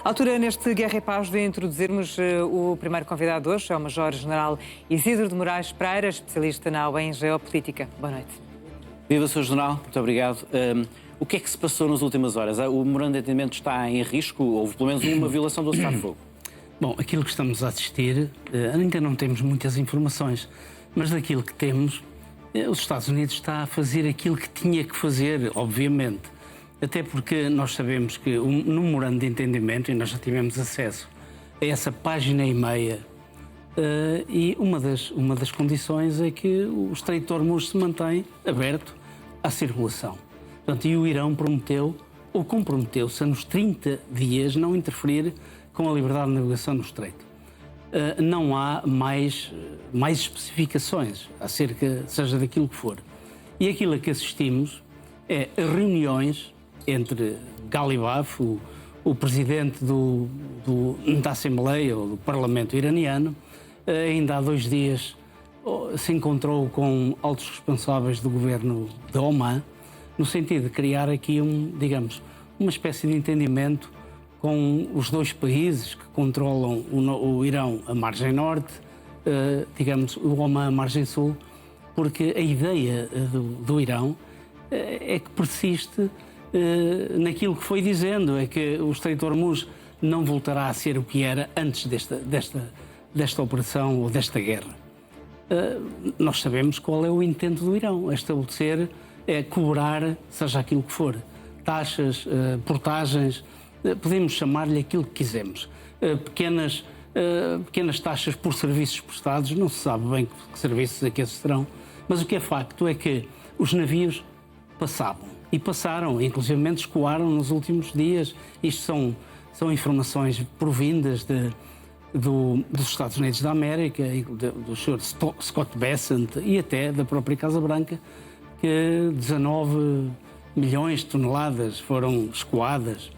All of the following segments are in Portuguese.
Altura neste Guerra e Paz de introduzirmos o primeiro convidado hoje, é o Major-General Isidro de Moraes Pereira, especialista na AUE em Geopolítica. Boa noite. Viva, Sr. General, muito obrigado. O que é que se passou nas últimas horas? O memorando de entendimento está em risco? Houve pelo menos uma violação do cessar-fogo? Bom, aquilo que estamos a assistir, ainda não temos muitas informações, mas daquilo que temos, os Estados Unidos está a fazer aquilo que tinha que fazer, obviamente. Até porque nós sabemos que no memorando de entendimento, e nós já tivemos acesso a essa página e meia, e uma das condições é que o Estreito de Hormuz se mantém aberto à circulação. Portanto, e o Irão prometeu, ou comprometeu-se a nos 30 dias não interferir com a liberdade de navegação no Estreito. Não há mais especificações acerca, seja daquilo que for. E aquilo a que assistimos é reuniões entre Galibaf, o presidente da Assembleia ou do Parlamento iraniano, ainda há 2 dias se encontrou com altos responsáveis do governo de Oman, no sentido de criar aqui uma espécie de entendimento com os 2 países que controlam o Irão a margem norte, o Oman a margem sul, porque a ideia do Irão é que persiste naquilo que foi dizendo, é que o Estreito de Hormuz não voltará a ser o que era antes desta operação ou desta guerra. Nós sabemos qual é o intento do Irão, é estabelecer, é cobrar, seja aquilo que for, taxas, portagens, podemos chamar-lhe aquilo que quisermos, pequenas taxas por serviços prestados, não se sabe bem que serviços é que esses serão, mas o que é facto é que os navios passavam. E passaram, inclusive escoaram nos últimos dias. Isto são informações provindas dos Estados Unidos da América, do Sr. Scott Bessent e até da própria Casa Branca, que 19 milhões de toneladas foram escoadas.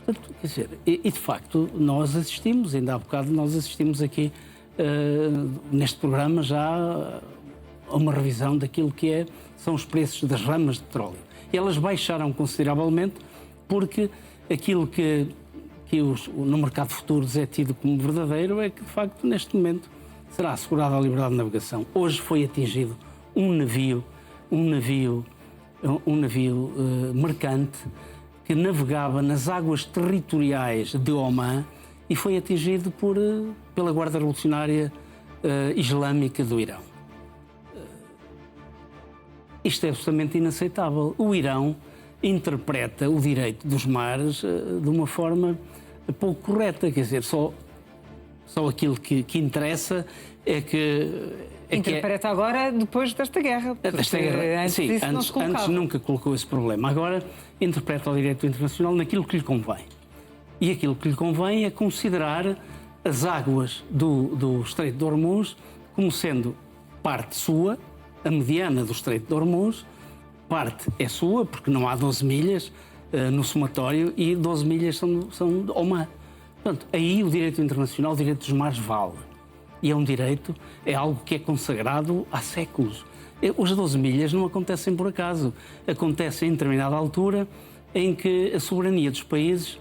Portanto, quer dizer, e de facto nós assistimos, ainda há bocado nós assistimos aqui neste programa já a uma revisão daquilo que são os preços das ramas de petróleo. E elas baixaram consideravelmente porque aquilo que no mercado de futuros é tido como verdadeiro é que, de facto, neste momento será assegurada a liberdade de navegação. Hoje foi atingido um navio mercante que navegava nas águas territoriais de Oman e foi atingido pela Guarda Revolucionária Islâmica do Irão. Isto é absolutamente inaceitável. O Irão interpreta o direito dos mares de uma forma pouco correta, quer dizer, só aquilo que interessa é que... Interpreta agora depois desta guerra. Antes nunca colocou esse problema. Agora interpreta o direito internacional naquilo que lhe convém. E aquilo que lhe convém é considerar as águas do Estreito de Hormuz como sendo parte sua, a mediana do Estreito de Hormuz, parte é sua, porque não há 12 milhas no somatório e 12 milhas são de Oman. Portanto, aí o direito internacional, o direito dos mares vale. E é um direito, é algo que é consagrado há séculos. Os 12 milhas não acontecem por acaso. Acontecem em determinada altura em que a soberania dos países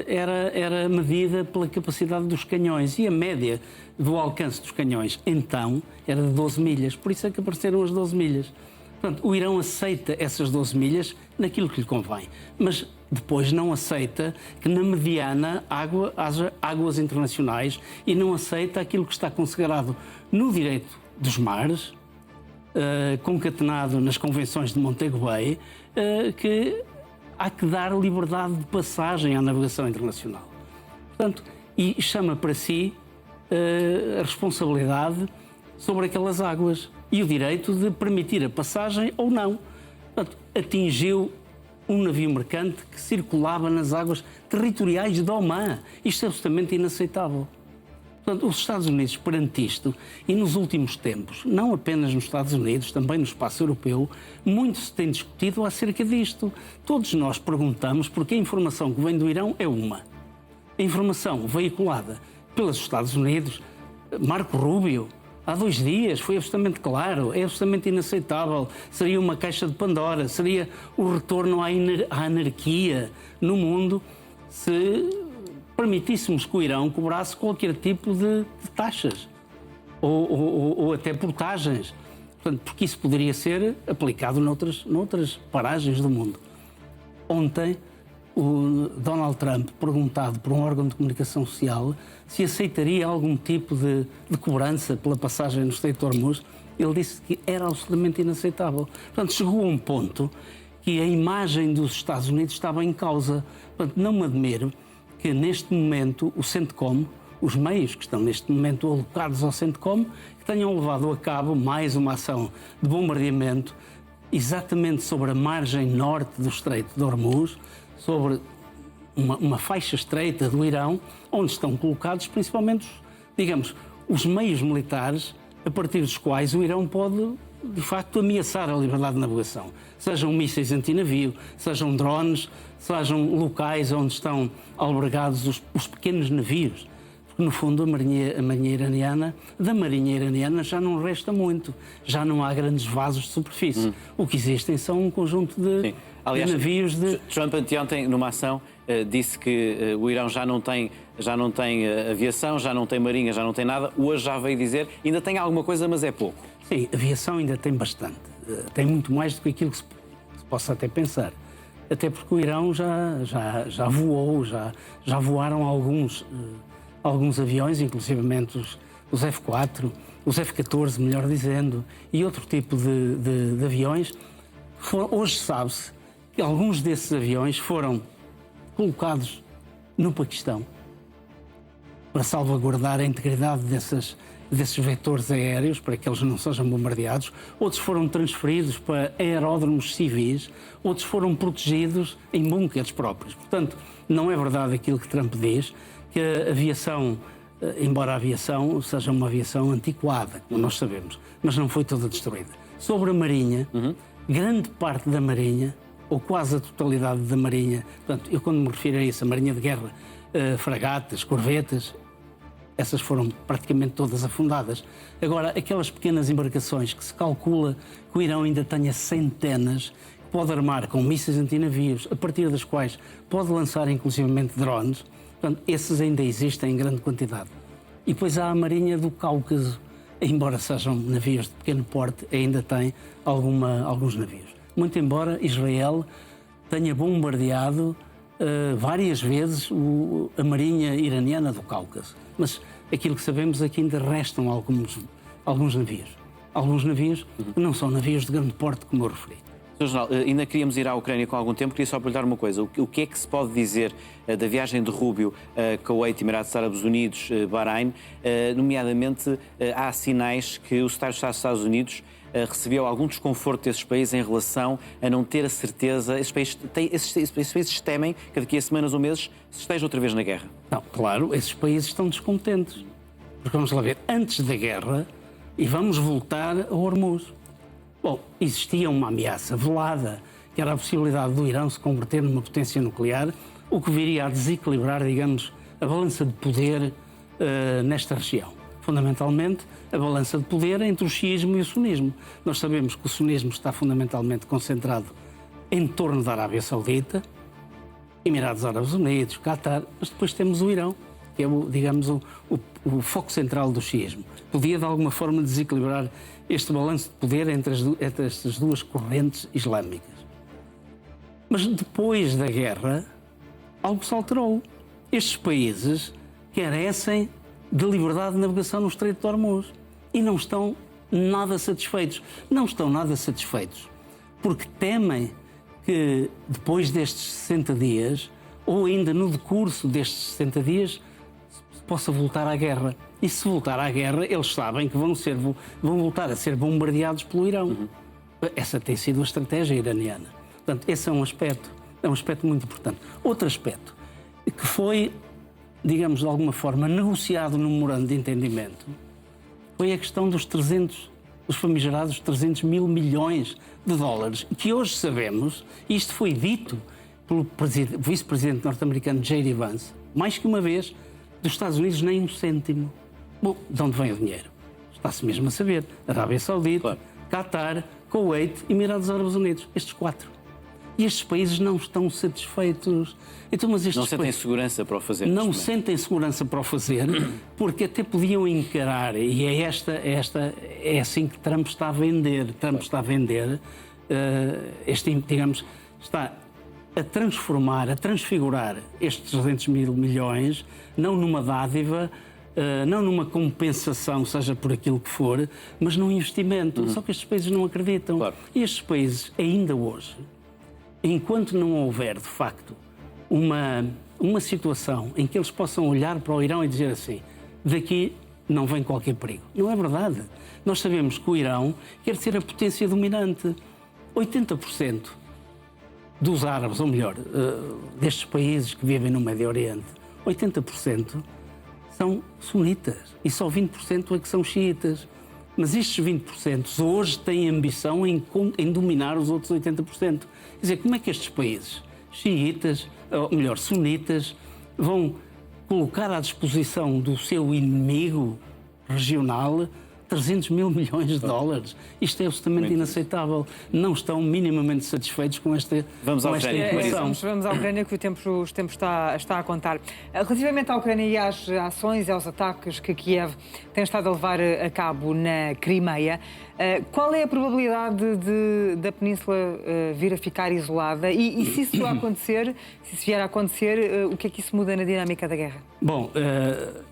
era medida pela capacidade dos canhões e a média do alcance dos canhões, então, era de 12 milhas. Por isso é que apareceram as 12 milhas. Portanto, o Irão aceita essas 12 milhas naquilo que lhe convém, mas depois não aceita que na mediana haja águas internacionais e não aceita aquilo que está consagrado no direito dos mares, concatenado nas convenções de Montego Bay, que há que dar liberdade de passagem à navegação internacional. Portanto, e chama para si a responsabilidade sobre aquelas águas e o direito de permitir a passagem ou não. Portanto, atingiu um navio mercante que circulava nas águas territoriais de Oman. Isto é absolutamente inaceitável. Portanto, os Estados Unidos, perante isto, e nos últimos tempos, não apenas nos Estados Unidos, também no espaço europeu, muito se tem discutido acerca disto. Todos nós perguntamos porque a informação que vem do Irão é uma. A informação veiculada pelos Estados Unidos, Marco Rubio, há 2 dias, foi absolutamente claro, é absolutamente inaceitável. Seria uma caixa de Pandora, seria o retorno à anarquia no mundo se permitíssemos que o Irão cobrasse qualquer tipo de taxas ou até portagens. Portanto, porque isso poderia ser aplicado noutras paragens do mundo. Ontem, o Donald Trump, perguntado por um órgão de comunicação social se aceitaria algum tipo de cobrança pela passagem no Estreito de Hormuz, ele disse que era absolutamente inaceitável. Portanto, chegou a um ponto que a imagem dos Estados Unidos estava em causa. Portanto, não me admiro que neste momento o CENTCOM, os meios que estão neste momento alocados ao CENTCOM, que tenham levado a cabo mais uma ação de bombardeamento exatamente sobre a margem norte do Estreito de Hormuz, sobre uma faixa estreita do Irão, onde estão colocados principalmente, digamos, os meios militares a partir dos quais o Irão pode, de facto, ameaçar a liberdade de navegação. Sejam mísseis antinavio, sejam drones, sejam locais onde estão albergados os pequenos navios. Porque, no fundo, da Marinha Iraniana já não resta muito. Já não há grandes vasos de superfície. O que existem são um conjunto de navios de... Trump anteontem, numa ação, disse que o Irão já não tem aviação, já não tem marinha, já não tem nada. Hoje já veio dizer, ainda tem alguma coisa, mas é pouco. Sim, aviação ainda tem bastante. Tem muito mais do que aquilo que se possa até pensar. Até porque o Irão já voou, já voaram alguns aviões, inclusivamente os F-4, os F-14, melhor dizendo, e outro tipo de aviões. Hoje sabe-se que alguns desses aviões foram colocados no Paquistão para salvaguardar a integridade desses vetores aéreos, para que eles não sejam bombardeados. Outros foram transferidos para aeródromos civis, outros foram protegidos em bunkers próprios. Portanto, não é verdade aquilo que Trump diz, que a aviação, embora a aviação seja uma aviação antiquada, como nós sabemos, mas não foi toda destruída. Sobre a Marinha, grande parte da Marinha, ou quase a totalidade da Marinha, portanto, eu quando me refiro a isso, a Marinha de Guerra, fragatas, corvetas, essas foram praticamente todas afundadas. Agora, aquelas pequenas embarcações que se calcula que o Irão ainda tenha centenas, pode armar com mísseis antinavios, a partir das quais pode lançar inclusivamente drones, portanto, esses ainda existem em grande quantidade. E depois há a Marinha do Cáucaso, embora sejam navios de pequeno porte, ainda tem alguns navios. Muito embora Israel tenha bombardeado várias vezes a Marinha iraniana do Cáucaso. Mas aquilo que sabemos é que ainda restam alguns navios. Alguns navios não são navios de grande porte, como eu referi. Sr. General, ainda queríamos ir à Ucrânia com algum tempo, queria só lhe dar uma coisa. O que é que se pode dizer da viagem de Rubio a Kuwait, Emirados Árabes Unidos, Bahrein? Nomeadamente, há sinais que o secretário de Estado dos Estados Unidos recebeu algum desconforto desses países em relação a não ter a certeza. Esses países temem que daqui a semanas ou meses se esteja outra vez na guerra. Não, claro, esses países estão descontentes. Porque vamos lá ver, antes da guerra, e vamos voltar a Hormuz. Bom, existia uma ameaça velada, que era a possibilidade do Irão se converter numa potência nuclear, o que viria a desequilibrar, digamos, a balança de poder nesta região. Fundamentalmente, a balança de poder entre o xiismo e o sunismo. Nós sabemos que o sunismo está fundamentalmente concentrado em torno da Arábia Saudita, Emirados Árabes Unidos, Qatar, mas depois temos o Irão, que é, digamos, o foco central do xiismo. Podia, de alguma forma, desequilibrar este balanço de poder entre estas duas correntes islâmicas. Mas depois da guerra, algo se alterou. Estes países carecem de liberdade de navegação no Estreito de Hormuz e não estão nada satisfeitos. Não estão nada satisfeitos porque temem que depois destes 60 dias, ou ainda no decurso destes 60 dias, se possa voltar à guerra. E se voltar à guerra, eles sabem que vão voltar a ser bombardeados pelo Irão. Essa tem sido a estratégia iraniana. Portanto, esse é um aspecto muito importante. Outro aspecto, que foi, digamos, de alguma forma, negociado no memorando de entendimento, foi a questão dos famigerados 300 mil milhões de dólares, que hoje sabemos, e isto foi dito pelo vice-presidente norte-americano J.D. Vance, mais que uma vez, dos Estados Unidos nem um cêntimo. Bom, de onde vem o dinheiro? Está-se mesmo a saber. Arábia Saudita, claro. Qatar, Kuwait, Emirados Árabes Unidos, estes 4. E estes países não estão satisfeitos. Então, mas estes Não sentem países segurança para o fazer. não sentem segurança para o fazer, porque até podiam encarar, e é assim que Trump está a vender. Trump está a vender, digamos, está a transformar, a transfigurar estes 200 mil milhões, não numa dádiva, não numa compensação, seja por aquilo que for, mas num investimento. Só que estes países não acreditam. Claro. E estes países, ainda hoje, enquanto não houver, de facto, uma situação em que eles possam olhar para o Irão e dizer assim, daqui não vem qualquer perigo. Não é verdade. Nós sabemos que o Irão quer ser a potência dominante. 80% dos árabes, ou melhor, destes países que vivem no Médio Oriente, 80% são sunitas e só 20% é que são xiitas. Mas estes 20% hoje têm ambição em dominar os outros 80%. Quer dizer, como é que estes países, xiitas, ou melhor, sunitas, vão colocar à disposição do seu inimigo regional 300 mil milhões de dólares? Isto é absolutamente inaceitável. Não estão minimamente satisfeitos com esta equação. Vamos à Ucrânia, que o tempo está a contar. Relativamente à Ucrânia e às ações e aos ataques que Kiev tem estado a levar a cabo na Crimeia, qual é a probabilidade da Península vir a ficar isolada? E se isso acontecer, se isso vier a acontecer, o que é que isso muda na dinâmica da guerra? Bom,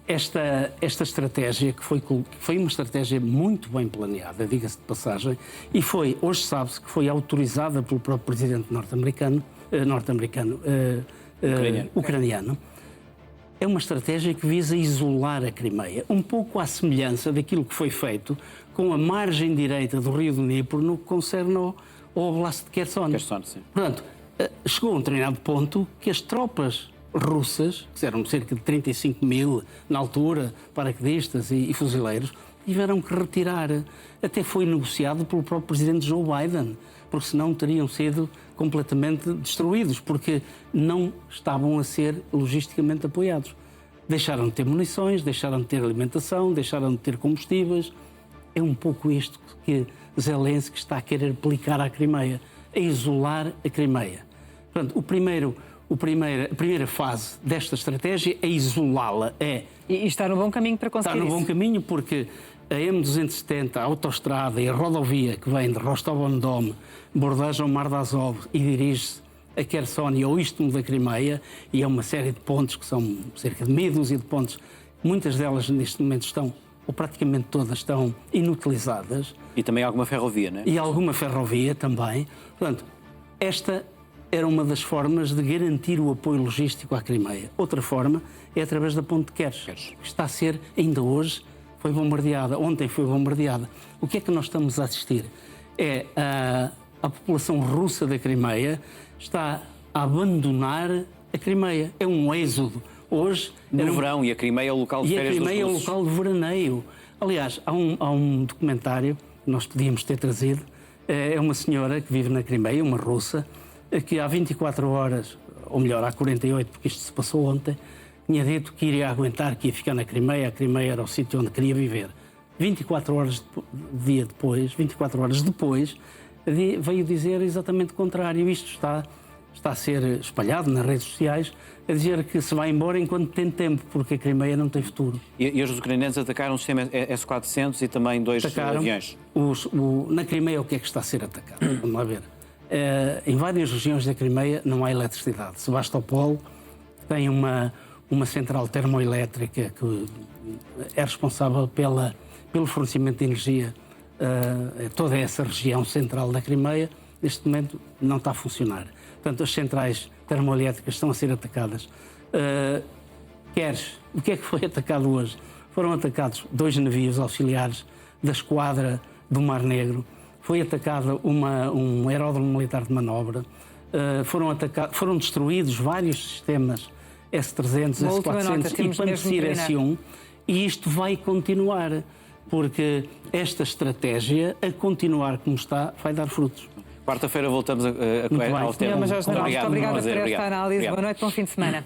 esta estratégia, que foi uma estratégia muito bem planeada, diga-se de passagem, e hoje sabe-se que foi autorizada pelo próprio presidente ucraniano, é uma estratégia que visa isolar a Crimeia, um pouco à semelhança daquilo que foi feito com a margem direita do Rio do Dnipro no que concerne ao Oblast de Kherson. Sim. Portanto, chegou a um determinado ponto que as tropas russas, que eram cerca de 35 mil na altura, paraquedistas e fuzileiros, tiveram que retirar. Até foi negociado pelo próprio presidente Joe Biden, porque senão teriam sido completamente destruídos, porque não estavam a ser logisticamente apoiados. Deixaram de ter munições, deixaram de ter alimentação, deixaram de ter combustíveis. É um pouco isto que Zelensky está a querer aplicar à Crimeia, a isolar a Crimeia. Portanto, a primeira fase desta estratégia é isolá-la. E está no bom caminho para conseguir isso. Está no bom caminho porque a M270, a autoestrada e a rodovia que vem de Rostov-on-Don, bordeja o Mar de Azov e dirige-se a Kherson e ao istmo da Crimeia, e é uma série de pontes que são cerca de meia dúzia de pontes. Muitas delas neste momento estão, ou praticamente todas, estão inutilizadas. E também alguma ferrovia, não é? E alguma ferrovia também. Portanto, esta era uma das formas de garantir o apoio logístico à Crimeia. Outra forma é através da ponte de Kerch, que está a ser, ainda hoje, foi bombardeada. Ontem foi bombardeada. O que é que nós estamos a assistir? É a população russa da Crimeia está a abandonar a Crimeia. É um êxodo. Hoje... No verão, e a Crimeia é o local de férias dos russos. E a Crimeia é o local de veraneio. Aliás, há um documentário que nós podíamos ter trazido. É uma senhora que vive na Crimeia, uma russa, que há 24 horas, ou melhor, há 48, porque isto se passou ontem, tinha dito que iria aguentar, que ia ficar na Crimeia. A Crimeia era o sítio onde queria viver. 24 horas depois, veio dizer exatamente o contrário. Isto está a ser espalhado nas redes sociais, a dizer que se vai embora enquanto tem tempo, porque a Crimeia não tem futuro. E os ucranianos atacaram o sistema S-400 e também dois aviões? Na Crimeia, o que é que está a ser atacado? Vamos lá ver. Em várias regiões da Crimeia não há eletricidade. Sebastopol tem uma central termoelétrica que é responsável pelo fornecimento de energia a toda essa região central da Crimeia. Neste momento não está a funcionar. Portanto, as centrais termoelétricas estão a ser atacadas. O que é que foi atacado hoje? Foram atacados 2 navios auxiliares da esquadra do Mar Negro. Foi atacado um aeródromo militar de manobra. Foram destruídos vários sistemas S-300, S-400 e Pantsir S-1. E isto vai continuar, porque esta estratégia, a continuar como está, vai dar frutos. Quarta-feira voltamos ao tema. Muito obrigada por esta análise. Boa noite, bom fim de semana.